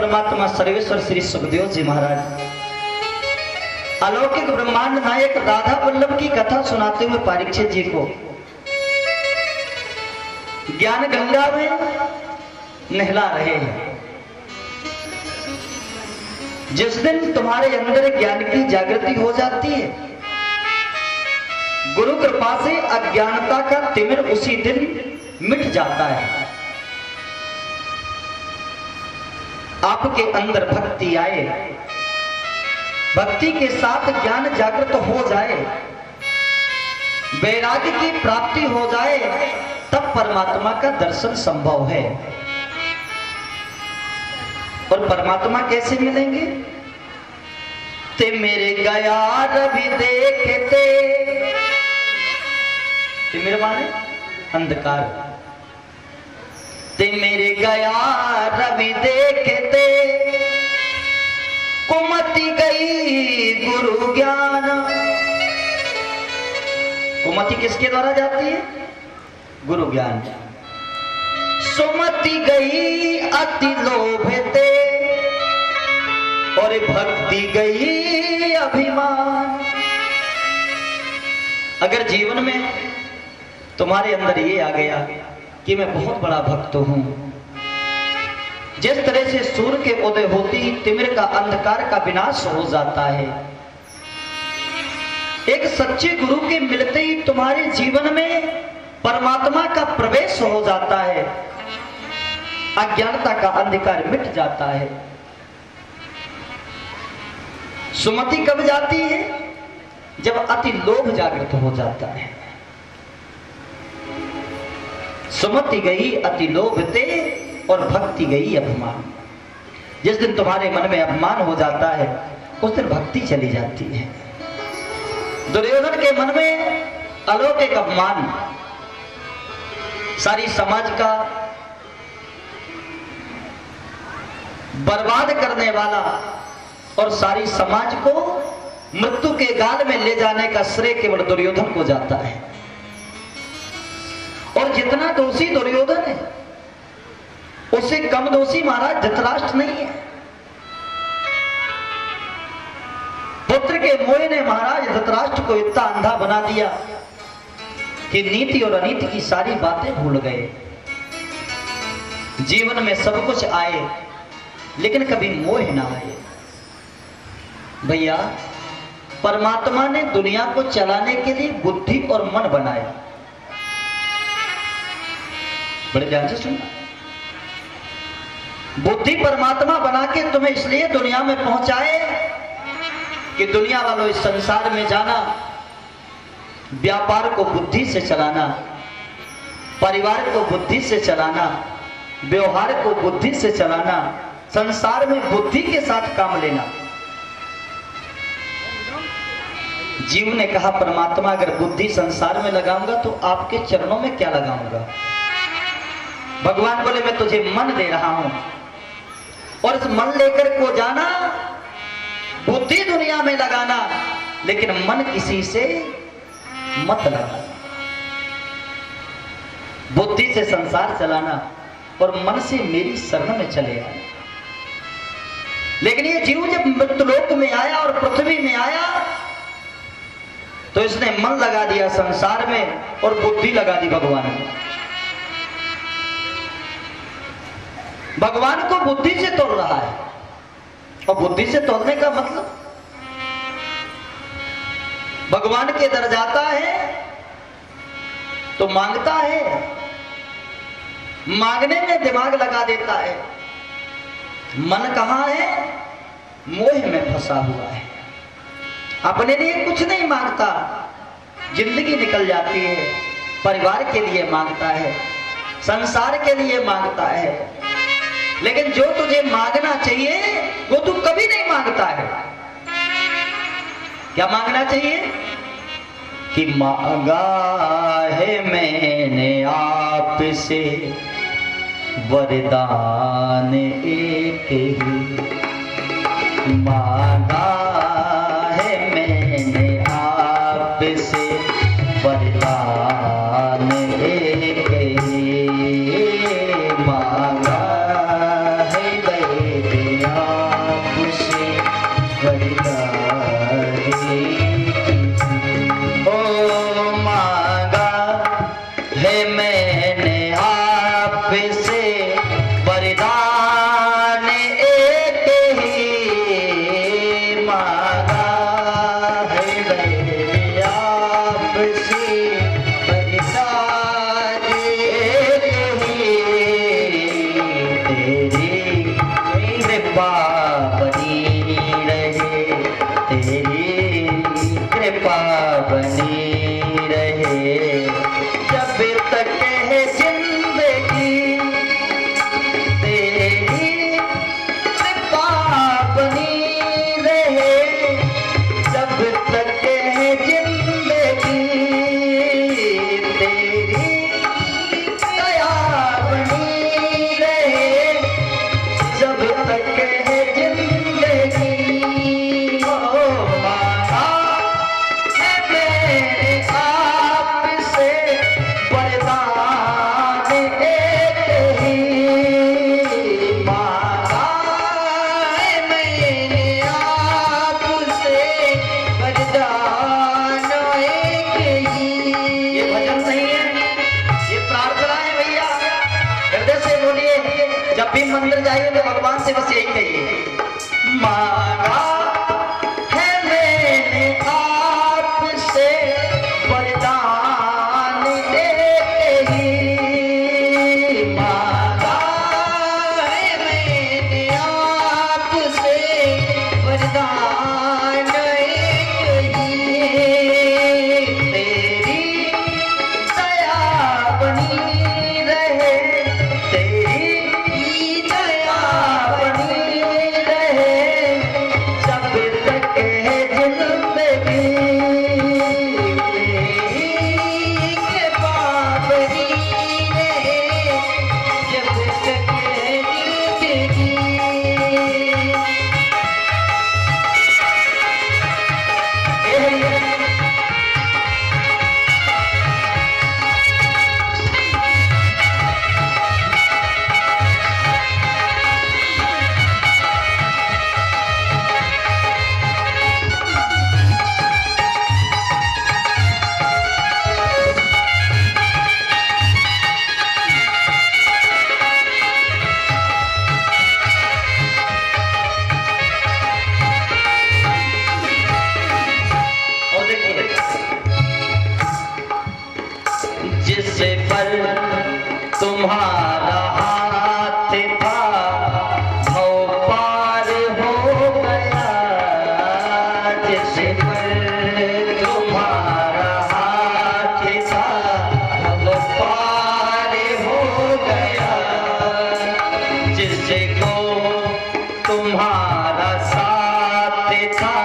परमात्मा सर्वेश्वर श्री सुखदेव जी महाराज अलौकिक ब्रह्मांड नायक राधा वल्लभ की कथा सुनाते हुए परीक्षित जी को ज्ञान गंगा में नहला रहे हैं। जिस दिन तुम्हारे अंदर ज्ञान की जागृति हो जाती है, गुरु कृपा से अज्ञानता का तिमिर उसी दिन मिट जाता है। आपके अंदर भक्ति आए, भक्ति के साथ ज्ञान जागृत हो जाए, वैराग्य की प्राप्ति हो जाए, तब परमात्मा का दर्शन संभव है। और परमात्मा कैसे मिलेंगे? ते मेरे गया रवि देखते, ते मेरे माने अंधकार, ते मेरे गया रवि देखते, कुमति गई गुरु ज्ञान। कुमति किसके द्वारा जाती है? गुरु ज्ञान। सुमति गई अति लोभते, और भक्ति गई अभिमान। अगर जीवन में तुम्हारे अंदर ये आ गया कि मैं बहुत बड़ा भक्त हूं, जिस तरह से सूर्य के उदय होते ही तिमिर का अंधकार का विनाश हो जाता है, एक सच्चे गुरु के मिलते ही तुम्हारे जीवन में परमात्मा का प्रवेश हो जाता है, अज्ञानता का अंधकार मिट जाता है। सुमति कब जाती है? जब अति लोभ जागृत हो जाता है। सुमति गई अति लोभ ते, और भक्ति गई अभिमान। जिस दिन तुम्हारे मन में अभिमान हो जाता है, उस दिन भक्ति चली जाती है। दुर्योधन के मन में अलौकिक अभिमान, सारी समाज का बर्बाद करने वाला और सारी समाज को मृत्यु के गाल में ले जाने का श्रेय केवल दुर्योधन को जाता है। और जितना दोषी दुर्योधन है, उससे कम दोषी महाराज धृतराष्ट्र नहीं है। पुत्र के मोह ने महाराज धृतराष्ट्र को इतना अंधा बना दिया कि नीति और अनीति की सारी बातें भूल गए। जीवन में सब कुछ आए, लेकिन कभी मोह ना आए। भैया, परमात्मा ने दुनिया को चलाने के लिए बुद्धि और मन बनाया। बड़े ध्यान से सुनना। बुद्धि परमात्मा बना के तुम्हें इसलिए दुनिया में पहुंचाए कि दुनिया वालों इस संसार में जाना, व्यापार को बुद्धि से चलाना, परिवार को बुद्धि से चलाना, व्यवहार को बुद्धि से चलाना, संसार में बुद्धि के साथ काम लेना। जीव ने कहा, परमात्मा अगर बुद्धि संसार में लगाऊंगा तो आपके चरणों में क्या लगाऊंगा? भगवान बोले, मैं तुझे मन दे रहा हूं, और इस मन लेकर को जाना, बुद्धि दुनिया में लगाना, लेकिन मन किसी से मत लगाना। बुद्धि से संसार चलाना और मन से मेरी शरण में चले आए। लेकिन ये जीव जब मृत्युलोक में आया और पृथ्वी में आया, तो इसने मन लगा दिया संसार में और बुद्धि लगा दी भगवान में। भगवान को बुद्धि से तोड़ रहा है, और बुद्धि से तोड़ने का मतलब भगवान के दर जाता है तो मांगता है, मांगने में दिमाग लगा देता है। मन कहां है? मोह में फंसा हुआ है, अपने लिए कुछ नहीं मांगता, जिंदगी निकल जाती है, परिवार के लिए मांगता है, संसार के लिए मांगता है, लेकिन जो तुझे मांगना चाहिए वो तू कभी नहीं मांगता है। क्या मांगना चाहिए? कि मांगा है मैंने आपसे वरदान एक ही, मांगा है मैंने आपसे वरदान एक ही, मांगा है कृपा बनी रहे, तेरी कृपा बनी रहे, जब तक है जिंदगी तेरी कृपा बनी रहे, जब तक है जिंदगी तेरी दया बनी रहे, जब तक है जिंदगी। ओ मांगा है मैंने आपसे वरदान एक ही, मांगा है मैंने आपसे वरदान एक ही। ये भजन नहीं है, ये प्रार्थना है भैया, हृदय से बोलिए। जब भी मंदिर जाइए तो भगवान से बस यही कहिए, मांगा है मैंने आपसे वरदान एक ही, मांगा है मैंने आपसे वरदान एक ही, तेरी दया बनी रहे, तेरी दया बनी रहे, जब तक है जिंदगी तेरी कृपा बनी रहे, जब तक है जिंदगी। और देखिए, जिस पर तुम्हारा हाथ था भव पार हो गया, जिस पर तुम्हारा हाथ था भव पार हो गया, जिसको तुम्हारा साथ था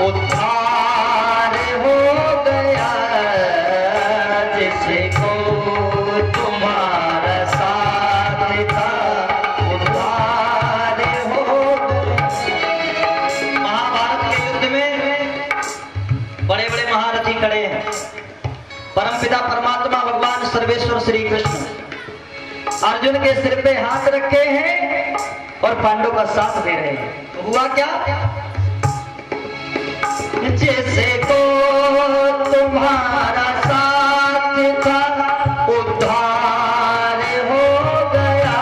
उद्धार हो गया, जिसको तुम्हारा साथ था उद्धार हो गया। महाभारत के युद्ध में बड़े बड़े महारथी खड़े हैं, परमपिता परमात्मा भगवान सर्वेश्वर श्री कृष्ण अर्जुन के सिर पे हाथ रखे हैं और पांडव का साथ दे रहे हैं। तो हुआ क्या, जैसे को तुम्हारा साथ था उद्धार हो गया,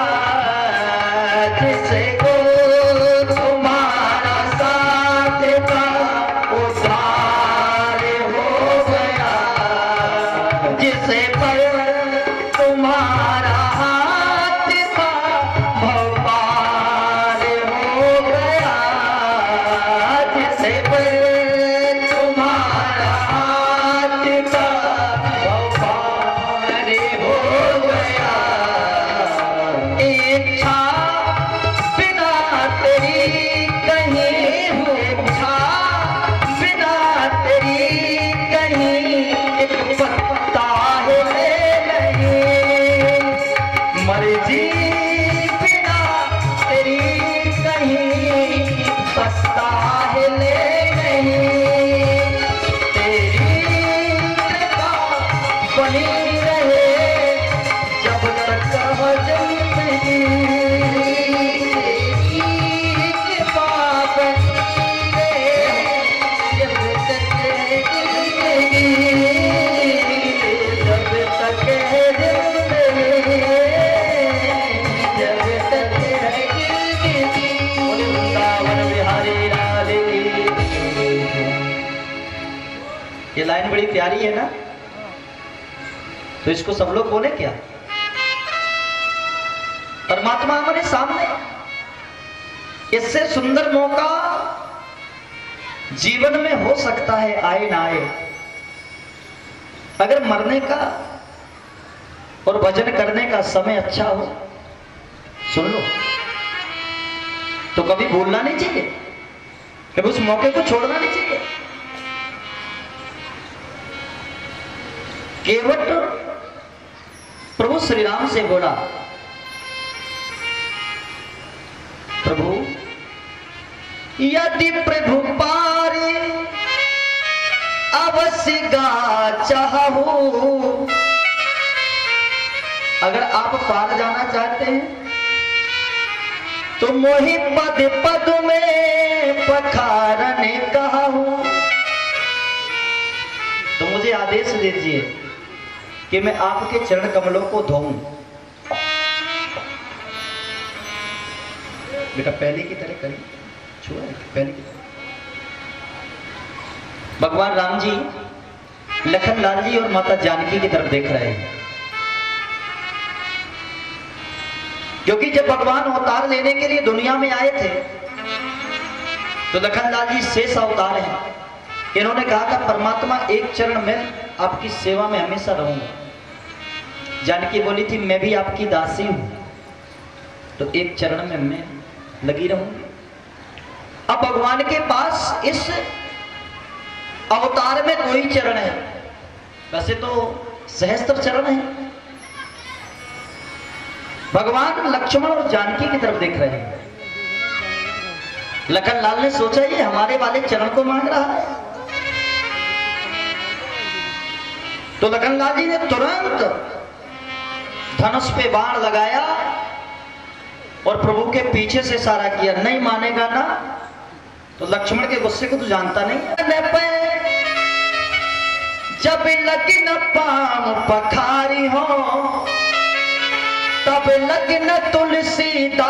जैसे को तुम्हारा साथ था उद्धार हो गया, जिसे पर तुम्हारा हाथ था भव पार हो गया, जिसे पर तुम्हारा हाथ था भव पार हो गया। इच्छा बिना तेरी कहीं हो, इच्छा बिना तेरी कहीं एक पत्ता हिले नहीं, मर्जी बिना तेरी कहीं पत्ता हिले नहीं, तेरी कृपा बनी रहे, जब तक है जिंदगी तेरी कृपा बनी रहे, जब तक है जिंदगी, जब तक है जिंदगी, जब तक है जिंदगी। बोले वृंदावन बिहारी लाल की। ये लाइन बड़ी प्यारी है ना, तो इसको सब लोग बोले क्या, परमात्मा हमारे सामने इससे सुंदर मौका जीवन में हो सकता है, आए ना आए। अगर मरने का और भजन करने का समय अच्छा हो, सुन लो, तो कभी भूलना नहीं चाहिए, कभी उस मौके को छोड़ना नहीं चाहिए। केवट प्रभु श्री राम से बोला, प्रभु यदि प्रभु पारे अवश्य गा चाहूं, अगर आप पार जाना चाहते हैं तो मोहि पद पद में पखारने कहा हूं, तो मुझे आदेश दीजिए कि मैं आपके चरण कमलों को धोऊं। बेटा पहले की तरह करिए, छुआ पहले की तरह। भगवान राम जी लखनलाल जी और माता जानकी की तरफ देख रहे हैं, क्योंकि जब भगवान अवतार लेने के लिए दुनिया में आए थे तो लखनलाल जी शेष अवतार हैं। इन्होंने कहा था परमात्मा एक चरण में आपकी सेवा में हमेशा रहूंगा। जानकी बोली थी मैं भी आपकी दासी हूं, तो एक चरण में मैं लगी रहूंगी। अब भगवान के पास इस अवतार में दो ही चरण है, वैसे तो सहस्त्र चरण है। भगवान लक्ष्मण और जानकी की तरफ देख रहे हैं। लखनलाल ने सोचा ये हमारे वाले चरण को मांग रहा है, तो लखनलाल जी ने तुरंत धनुष पे बाण लगाया और प्रभु के पीछे से इशारा किया, नहीं मानेगा ना। तो लक्ष्मण के गुस्से को तो जानता नहीं। जब लग्न पाम पखारी हो तब लग्न तुलसी